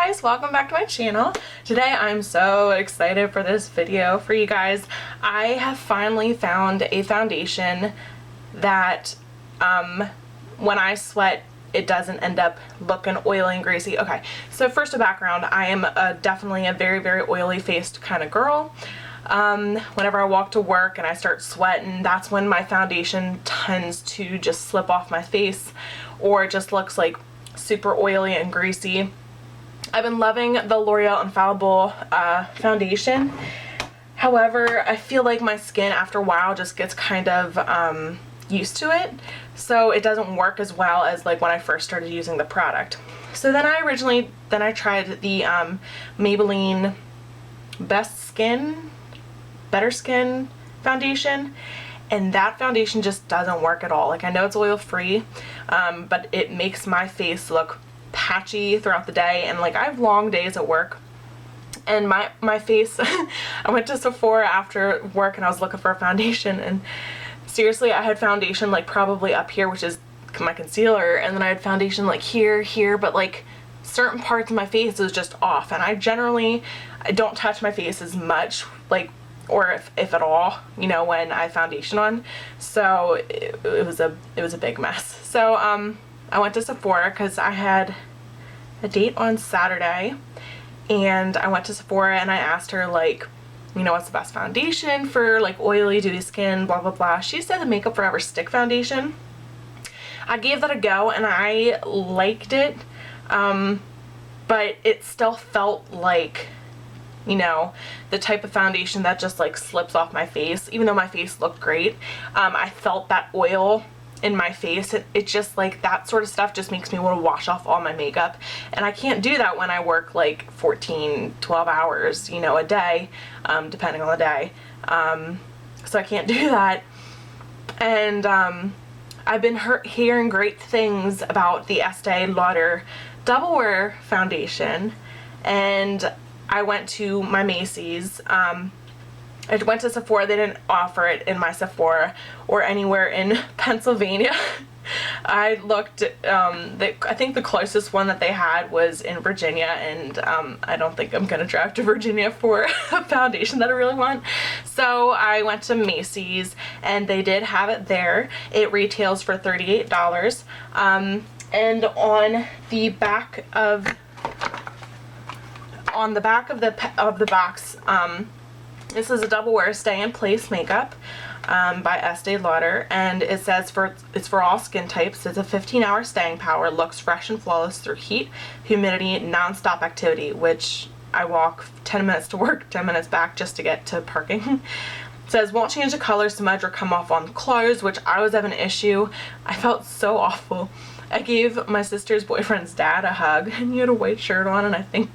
guys, welcome back to my channel. Today I'm so excited for this video for you guys. I have finally found a foundation that when I sweat it doesn't end up looking oily and greasy. Okay, so first a background, I am definitely a very oily faced kind of girl. Whenever I walk to work and I start sweating, that's when my foundation tends to just slip off my face, or it just looks like super oily and greasy. I've been loving the L'Oreal Infallible foundation. However, I feel like my skin after a while just gets kind of used to it, so it doesn't work as well as like when I first started using the product. So then I tried the Maybelline Better Skin foundation, and that foundation just doesn't work at all. Like, I know it's oil free, but it makes my face look patchy throughout the day, and like I have long days at work, and my face I went to Sephora after work and I was looking for a foundation, and seriously I had foundation like probably up here, which is my concealer, and then I had foundation like here, but like certain parts of my face was just off, and I don't touch my face as much, like, or if at all, you know, when I have foundation on. So it was a big mess. So I went to Sephora because I had a date on Saturday, and I went to Sephora and I asked her, like, you know, what's the best foundation for like oily, dewy skin, blah blah blah. She said the Makeup Forever stick foundation. I gave that a go and I liked it, but it still felt like, you know, the type of foundation that just like slips off my face. Even though my face looked great, I felt that oil in my face. It just, like, that sort of stuff just makes me want to wash off all my makeup, and I can't do that when I work like 14-12 hours, you know, a day, depending on the day. So I can't do that. And I've been hearing great things about the Estee Lauder Double Wear foundation, and I went to my Macy's. I went to Sephora. They didn't offer it in my Sephora or anywhere in Pennsylvania. I looked, I think the closest one that they had was in Virginia, and I don't think I'm gonna drive to Virginia for a foundation that I really want. So I went to Macy's and they did have it there. It retails for $38. And on the back of the box, this is a Double Wear Stay in Place makeup by Estee Lauder, and it says it's for all skin types. It's a 15-hour staying power, looks fresh and flawless through heat, humidity, non-stop activity, which I walk 10 minutes to work, 10 minutes back just to get to parking. It says won't change the color, smudge, or come off on clothes, which I was having an issue. I felt so awful. I gave my sister's boyfriend's dad a hug, and he had a white shirt on, and I think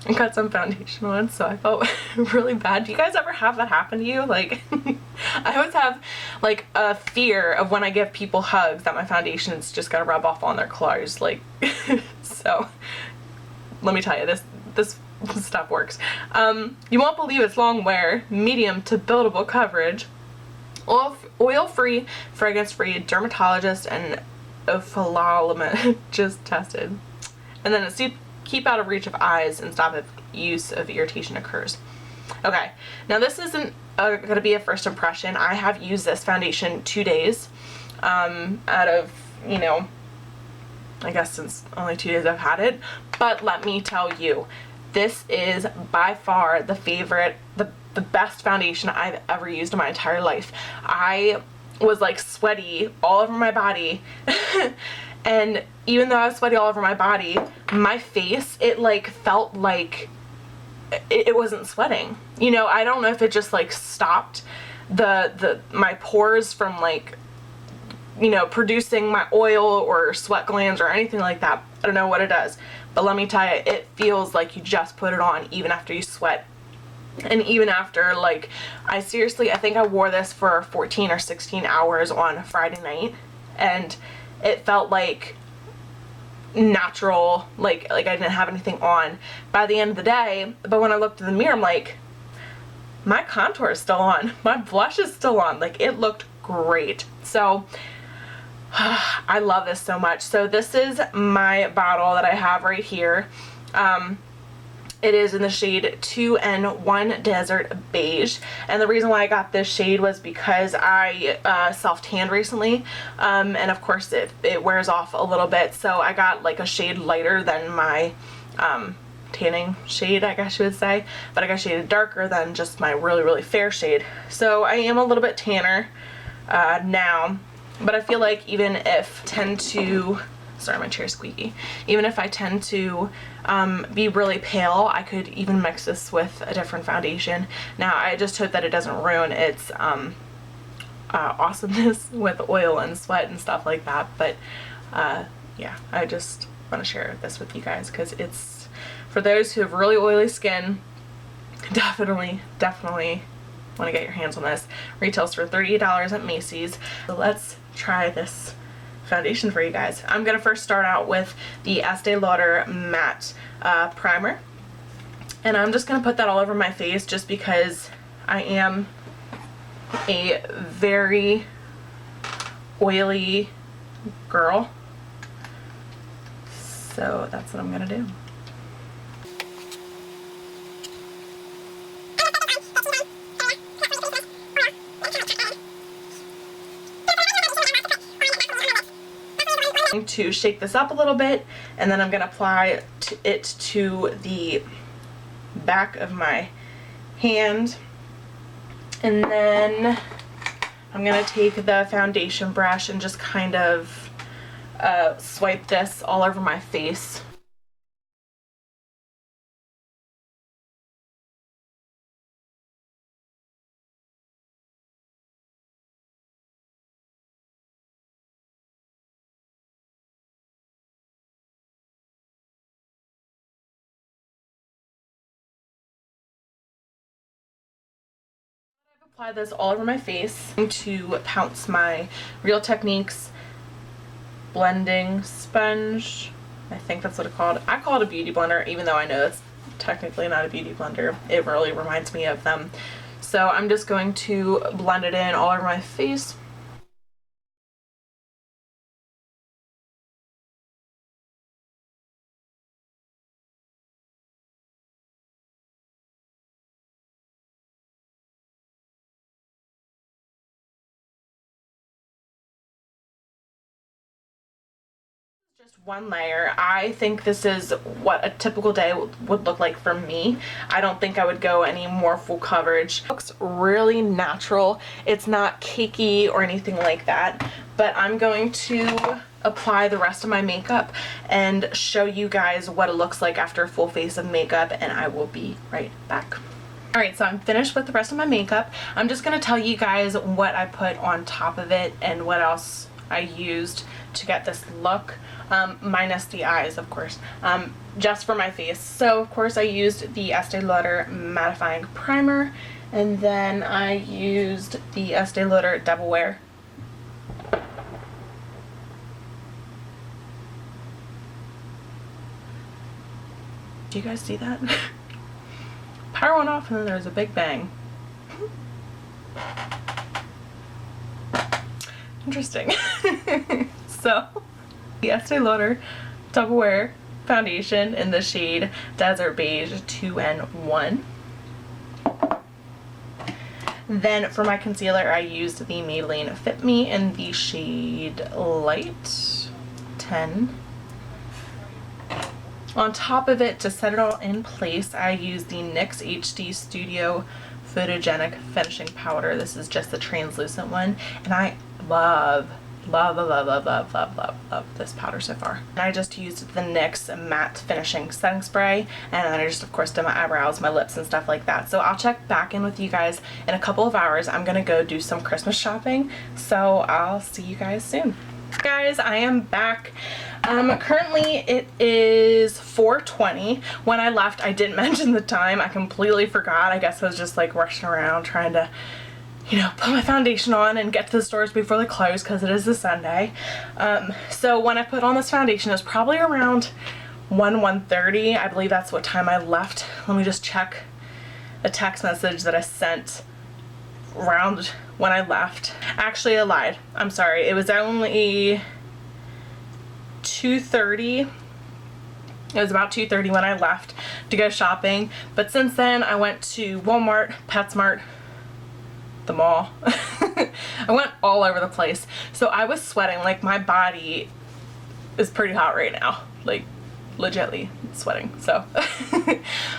I got some foundation on, so I felt really bad. Do you guys ever have that happen to you? Like, I always have like a fear of when I give people hugs that my foundation's just gonna rub off on their clothes. Like, so let me tell you, this stuff works. You won't believe its long wear, medium to buildable coverage, oil-free, fragrance-free, dermatologist and ophthalmologist tested, and then it's keep out of reach of eyes and stop if use of irritation occurs. Okay, now this isn't going to be a first impression. I have used this foundation 2 days out of, you know, I guess since only 2 days I've had it, but let me tell you, this is by far the best foundation I've ever used in my entire life. I was like sweaty all over my body and even though I was sweaty all over my body, my face, it like felt like it wasn't sweating. You know, I don't know if it just like stopped my pores from, like, you know, producing my oil or sweat glands or anything like that. I don't know what it does, but let me tell you, it feels like you just put it on even after you sweat. And even after, like, I think I wore this for 14 or 16 hours on Friday night, and it felt like natural, like I didn't have anything on by the end of the day. But when I looked in the mirror, I'm like, my contour is still on, my blush is still on, like, it looked great. So I love this so much. So this is my bottle that I have right here. It is in the shade 2N1 Desert Beige, and the reason why I got this shade was because I self-tanned recently, and of course it wears off a little bit, so I got like a shade lighter than my tanning shade, I guess you would say, but I got shaded darker than just my really fair shade. So I am a little bit tanner now, but I feel like even if sorry, my chair's squeaky. Even if I tend to be really pale, I could even mix this with a different foundation. Now, I just hope that it doesn't ruin its awesomeness with oil and sweat and stuff like that. But yeah, I just want to share this with you guys because it's for those who have really oily skin. Definitely want to get your hands on this. Retails for $38 at Macy's. So let's try this foundation for you guys. I'm gonna first start out with the Estee Lauder matte primer, and I'm just gonna put that all over my face just because I am a very oily girl, so that's what I'm gonna do. To shake this up a little bit, and then I'm going to apply it to the back of my hand, and then I'm going to take the foundation brush and just kind of swipe this all over my face. Apply this all over my face. To Pounce my Real Techniques blending sponge. I think that's what it's called. I call it a beauty blender, even though I know it's technically not a beauty blender. It really reminds me of them. So I'm just going to blend it in all over my face. Just one layer. I think this is what a typical day would look like for me. I don't think I would go any more full coverage. It looks really natural. It's not cakey or anything like that, but I'm going to apply the rest of my makeup and show you guys what it looks like after a full face of makeup, and I will be right back. Alright, so I'm finished with the rest of my makeup. I'm just going to tell you guys what I put on top of it and what else I used to get this look. Minus the eyes, of course, just for my face. So of course I used the Estee Lauder mattifying primer, and then I used the Estee Lauder Double Wear. Do you guys see that? Power went off and then there was a big bang. Interesting. So the Estee Lauder Double Wear foundation in the shade Desert Beige 2N1. Then for my concealer, I used the Maybelline Fit Me in the shade Light 10. On top of it, to set it all in place, I used the NYX HD Studio Photogenic Finishing Powder. This is just the translucent one, and I love this powder so far. And I just used the NYX matte finishing setting spray, and then I just of course did my eyebrows, my lips, and stuff like that. So I'll check back in with you guys in a couple of hours. I'm gonna go do some Christmas shopping, so I'll see you guys soon. Guys, I am back. Currently it is 4:20. When I left, I didn't mention the time. I completely forgot. I guess I was just like rushing around trying to, you know, put my foundation on and get to the stores before they close because it is a Sunday. So when I put on this foundation, it was probably around 1:30. I believe that's what time I left. Let me just check a text message that I sent around when I left. Actually, I lied. I'm sorry. It was only 2:30. It was about 2:30 when I left to go shopping. But since then I went to Walmart, PetSmart, the mall. I went all over the place. So I was sweating, like my body is pretty hot right now, like legitly sweating. So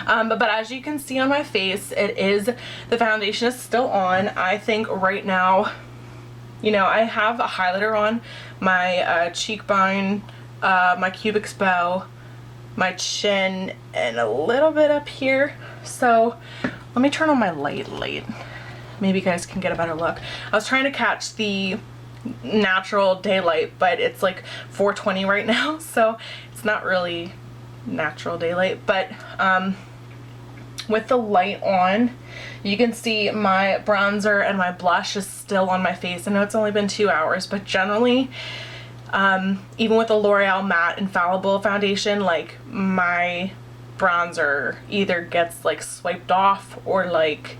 but as you can see on my face, the foundation is still on. I think right now, you know, I have a highlighter on my cheekbone, my cupid's bow, my chin, and a little bit up here. So let me turn on my light. Maybe you guys can get a better look. I was trying to catch the natural daylight, but it's like 4:20 right now, so it's not really natural daylight. But with the light on, you can see my bronzer and my blush is still on my face. I know it's only been 2 hours, but generally, even with the L'Oreal Matte Infallible foundation, like my bronzer either gets like swiped off or like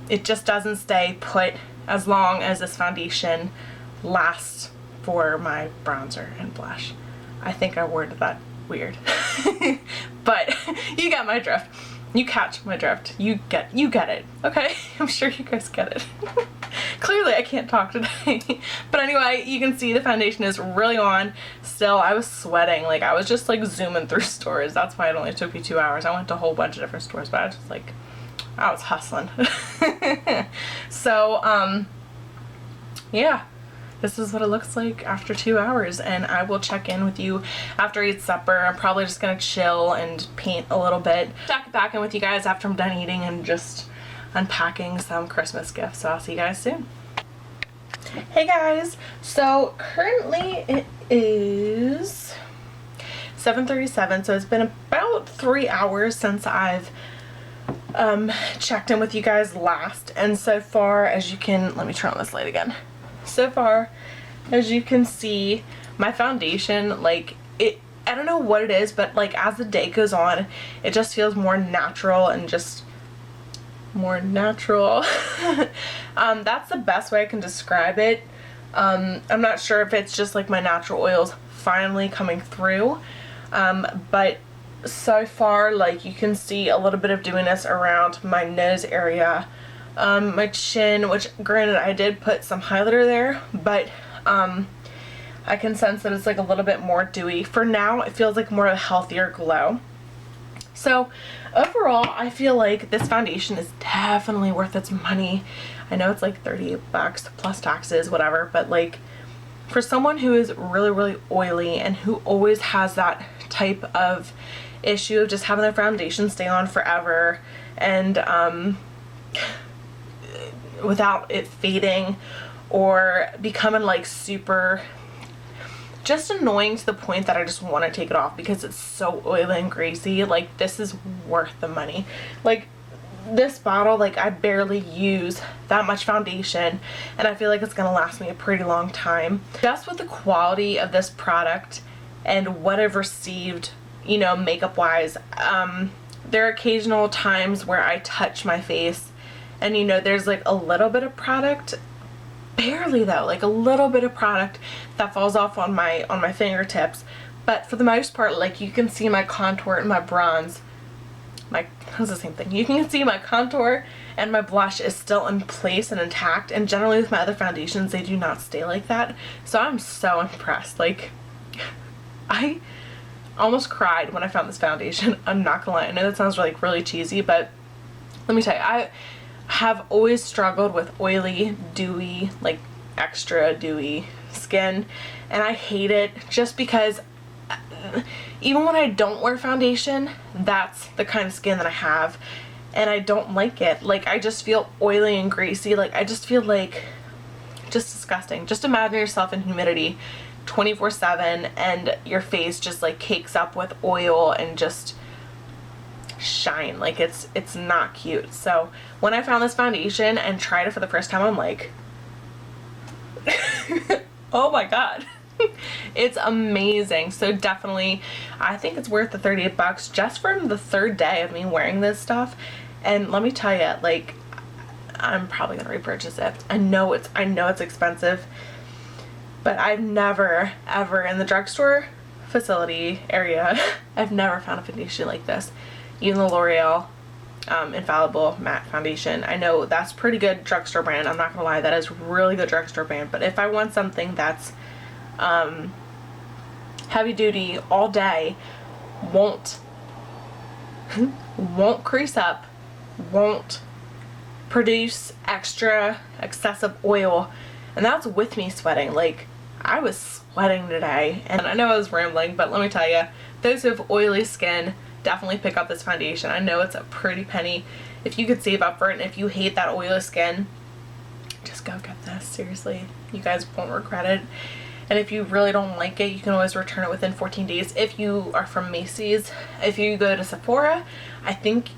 it just doesn't stay put as long as this foundation lasts for my bronzer and blush. I think I worded that weird. But you get my drift. You catch my drift. You get it. Okay? I'm sure you guys get it. Clearly I can't talk today. But anyway, you can see the foundation is really on. Still, I was sweating. Like I was just like zooming through stores. That's why it only took me 2 hours. I went to a whole bunch of different stores, but I was hustling. So, yeah. This is what it looks like after 2 hours, and I will check in with you after I eat supper. I'm probably just gonna chill and paint a little bit. Check back in with you guys after I'm done eating and just unpacking some Christmas gifts. So I'll see you guys soon. Hey guys, so currently it is 7:37, so it's been about 3 hours since I've checked in with you guys last, and so far as you can, let me turn on this light again. So far as you can see, my foundation, like I don't know what it is, but like as the day goes on, it just feels more natural and just more natural. That's the best way I can describe it. I'm not sure if it's just like my natural oils finally coming through, but so far, like you can see a little bit of dewiness around my nose area, my chin, which granted I did put some highlighter there, but I can sense that it's like a little bit more dewy. For now, it feels like more of a healthier glow. So overall, I feel like this foundation is definitely worth its money. I know it's like 30 bucks plus taxes, whatever, but like for someone who is really, really oily and who always has that type of issue of just having their foundation stay on forever and without it fading or becoming like super just annoying to the point that I just want to take it off because it's so oily and greasy, like this is worth the money. Like this bottle, like I barely use that much foundation and I feel like it's gonna last me a pretty long time. Just with the quality of this product and what I've received, you know, makeup wise, there are occasional times where I touch my face and you know there's like a little bit of product, barely though, like a little bit of product that falls off on my fingertips, but for the most part, like you can see my contour and my bronze, that's the same thing. You can see my contour and my blush is still in place and intact, and generally with my other foundations they do not stay like that. So I'm so impressed. Like I almost cried when I found this foundation. I'm not gonna lie. I know that sounds like really cheesy, but let me tell you, I have always struggled with oily, dewy, like extra dewy skin, and I hate it just because even when I don't wear foundation, that's the kind of skin that I have, and I don't like it. Like I just feel oily and greasy. Like I just feel like just disgusting. Just imagine yourself in humidity 24/7 and your face just like cakes up with oil and just shine. Like it's not cute. So when I found this foundation and tried it for the first time, I'm like oh my god. It's amazing. So definitely I think it's worth the 38 bucks just from the third day of me wearing this stuff. And let me tell you, like I'm probably gonna repurchase it. I know it's expensive, but I've never ever in the drugstore facility area I've never found a foundation like this. even the L'Oreal Infallible Matte Foundation. I know that's pretty good drugstore brand. I'm not gonna lie, that is really good drugstore brand. But if I want something that's heavy duty all day, won't crease up, won't produce extra excessive oil, and that's with me sweating. Like, I was sweating today, and I know I was rambling, but let me tell you, those who have oily skin, definitely pick up this foundation. I know it's a pretty penny. If you could save up for it, and if you hate that oily skin, just go get this. Seriously, you guys won't regret it. And if you really don't like it, you can always return it within 14 days. If you are from Macy's, if you go to Sephora, I think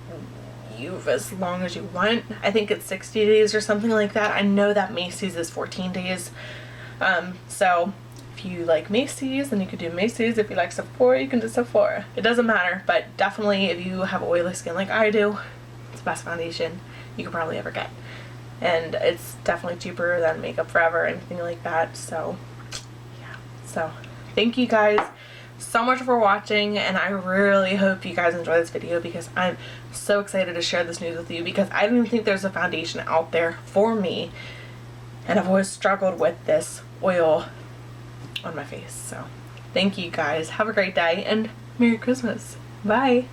you've as long as you want. I think it's 60 days or something like that. I know that Macy's is 14 days. So if you like Macy's, then you could do Macy's. If you like Sephora, you can do Sephora. It doesn't matter, but definitely if you have oily skin like I do, it's the best foundation you could probably ever get. And it's definitely cheaper than Makeup Forever or anything like that. So yeah. So thank you guys so much for watching, and I really hope you guys enjoy this video, because I'm so excited to share this news with you, because I don't even think there's a foundation out there for me, and I've always struggled with this oil on my face. So thank you guys, have a great day, and Merry Christmas. Bye.